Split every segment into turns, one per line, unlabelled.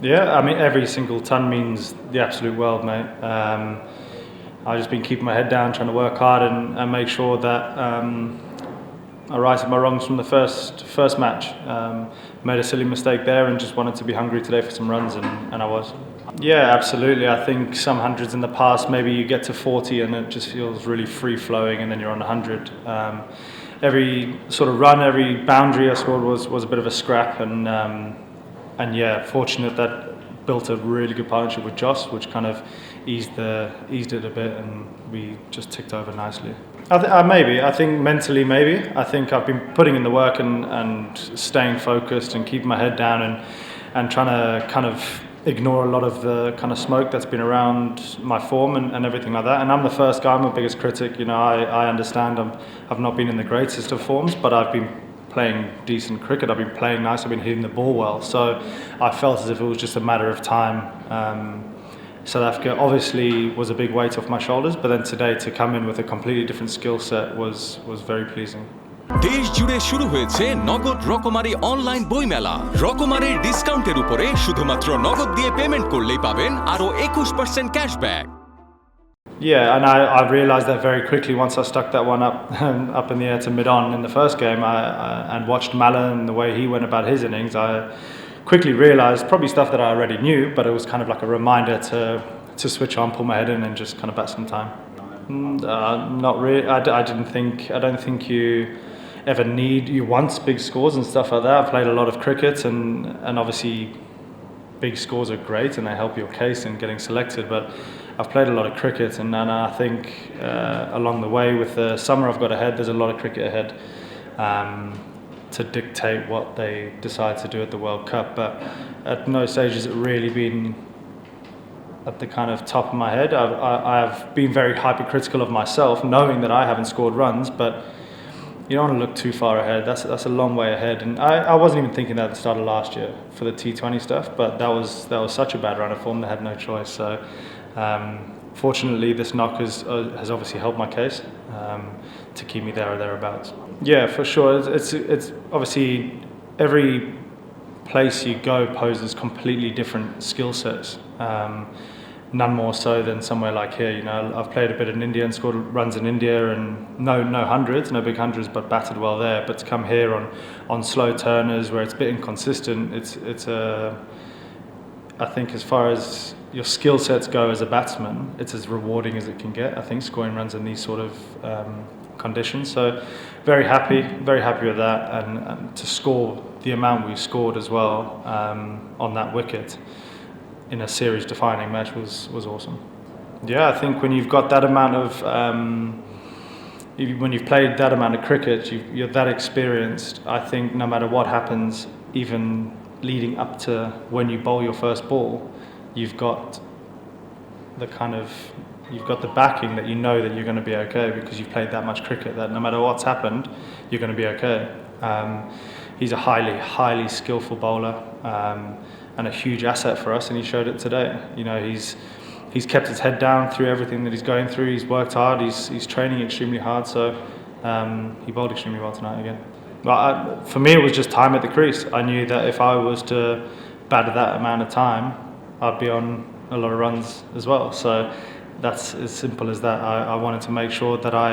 Yeah, I mean, every single ton means the absolute world, mate. I've just been keeping my head down, trying to work hard and make sure that I righted my wrongs from the first match. Made a silly mistake there and just wanted to be hungry today for some runs, and I was. Yeah, absolutely. I think some hundreds in the past, maybe you get to 40 and it just feels really free-flowing, and then you're on 100. Every sort of run, every boundary I scored was a bit of a scrap, and yeah, fortunate that built a really good partnership with Joss, which kind of eased it a bit, and we just ticked over nicely. I think mentally maybe. I think I've been putting in the work and staying focused and keeping my head down and trying to kind of ignore a lot of the kind of smoke that's been around my form and everything like that. And I'm the first guy, I'm my biggest critic. You know, I understand I've not been in the greatest of forms, but I've been playing decent cricket. I've been playing nice. I've been hitting the ball well. So I felt as if it was just a matter of time. South Africa obviously was a big weight off my shoulders, but then today to come in with a completely different skill set was very pleasing.
দেশ জুড়ে শুরু হয়েছে নগদ রকমারি online বইমেলা। রকমারির ডিসকাউন্টের উপরে শুধুমাত্র নগদ দিয়ে পেমেন্ট করলেই পাবেন আরো 21% cashback.
Yeah, and I realised that very quickly once I stuck that one up in the air to mid-on in the first game, and watched Malin and the way he went about his innings. I quickly realised probably stuff that I already knew, but it was kind of like a reminder to switch on, pull my head in, and just kind of bat some time. Not really. I don't think you want big scores and stuff like that. I've played a lot of cricket, and obviously big scores are great and they help your case in getting selected, but I've played a lot of cricket, and I think along the way with the summer I've got ahead, there's a lot of cricket ahead to dictate what they decide to do at the World Cup. But at no stage has it really been at the kind of top of my head. I've been very hypercritical of myself, knowing that I haven't scored runs, but you don't want to look too far ahead. That's a long way ahead, and I wasn't even thinking that at the start of last year for the T20 stuff. But that was such a bad run of form. They had no choice. So fortunately, this knock has obviously helped my case to keep me there or thereabouts. Yeah, for sure. It's obviously every place you go poses completely different skill sets. None more so than somewhere like here. You know, I've played a bit in India and scored runs in India, and no hundreds, no big hundreds, but batted well there. But to come here on slow turners where it's a bit inconsistent, it's I think as far as your skill sets go as a batsman, it's as rewarding as it can get. I think scoring runs in these sort of conditions. So very happy with that, and to score the amount we scored as well on that wicket in a series-defining match was awesome. Yeah, I think when you've got that amount of, when you've played that amount of cricket, you're that experienced. I think no matter what happens, even leading up to when you bowl your first ball, you've got the backing that you know that you're going to be okay, because you've played that much cricket that no matter what's happened, you're going to be okay. He's a highly skillful bowler. And a huge asset for us, and he showed it today. You know, he's kept his head down through everything that he's going through. He's worked hard. He's training extremely hard. So he bowled extremely well tonight again. But for me, it was just time at the crease. I knew that if I was to bat at that amount of time, I'd be on a lot of runs as well. So that's as simple as that. I wanted to make sure that I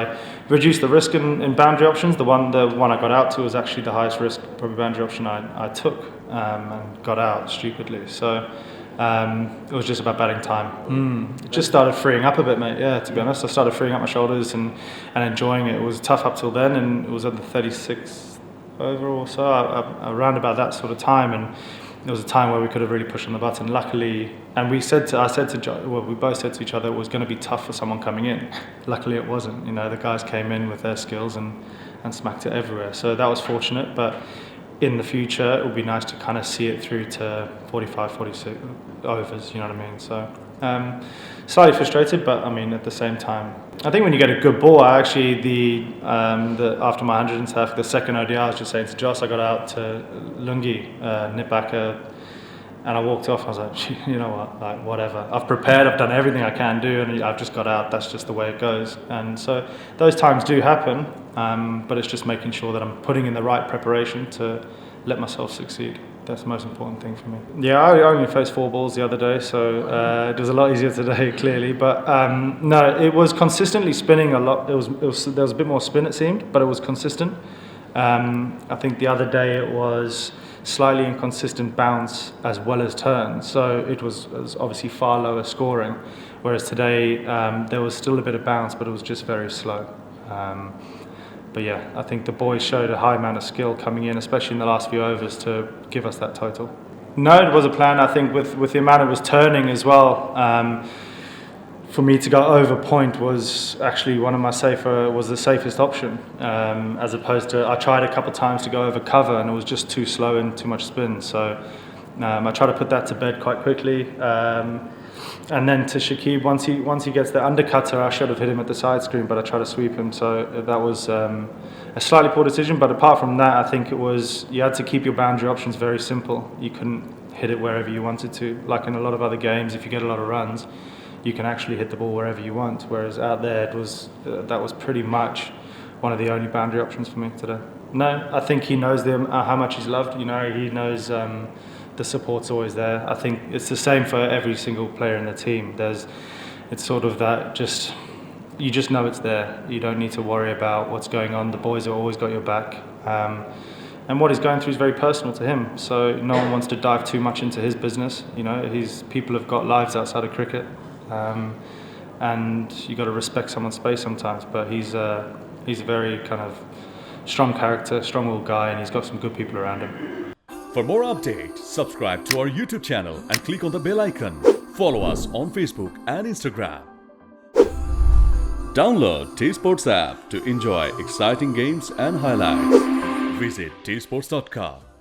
reduced the risk in boundary options. The one I got out to was actually the highest risk probably boundary option I took, and got out stupidly. So it was just about batting time. It just started freeing up a bit, mate. Yeah, to be honest, I started freeing up my shoulders and enjoying it. It was tough up till then, and it was at the 36th over or so, around about that sort of time, and there was a time where we could have really pushed on the button. Luckily, and we both said to each other it was going to be tough for someone coming in. Luckily, it wasn't. You know, the guys came in with their skills and smacked it everywhere. So that was fortunate, but in the future, it would be nice to kind of see it through to 45, 46 overs, you know what I mean? So slightly frustrated, but I mean, at the same time, I think when you get a good ball, I actually, after my 100 and stuff, the second ODI, I was just saying to Joss, I got out to Lungi, Nipaka, and I walked off. I was like, you know what, like whatever. I've prepared, I've done everything I can do, and I've just got out. That's just the way it goes. And so those times do happen, but it's just making sure that I'm putting in the right preparation to let myself succeed. That's the most important thing for me. Yeah, I only faced 4 balls the other day, so it was a lot easier today, clearly. But no, it was consistently spinning a lot. There was a bit more spin, it seemed, but it was consistent. I think the other day it was slightly inconsistent bounce as well as turn, so it was obviously far lower scoring. Whereas today there was still a bit of bounce, but it was just very slow. But yeah, I think the boys showed a high amount of skill coming in, especially in the last few overs, to give us that total. No, it was a plan. I think with the amount it was turning as well, for me to go over point was actually the safest option, as opposed to, I tried a couple of times to go over cover and it was just too slow and too much spin. So I tried to put that to bed quite quickly. And then to Shakib, once he gets the undercutter, I should have hit him at the side screen, but I tried to sweep him. So that was a slightly poor decision. But apart from that, I think you had to keep your boundary options very simple. You couldn't hit it wherever you wanted to. Like in a lot of other games, if you get a lot of runs, you can actually hit the ball wherever you want. Whereas out there, that was pretty much one of the only boundary options for me today. No, I think he knows how much he's loved. He knows. The support's always there. I think it's the same for every single player in the team. It's sort of that you just know it's there. You don't need to worry about what's going on. The boys have always got your back. And what he's going through is very personal to him. So no one wants to dive too much into his business. People have got lives outside of cricket. And you got to respect someone's space sometimes. But he's a very kind of strong character, strong-willed guy, and he's got some good people around him.
For more updates, subscribe to our YouTube channel and click on the bell icon. Follow us on Facebook and Instagram. Download TSports app to enjoy exciting games and highlights. Visit tsports.com.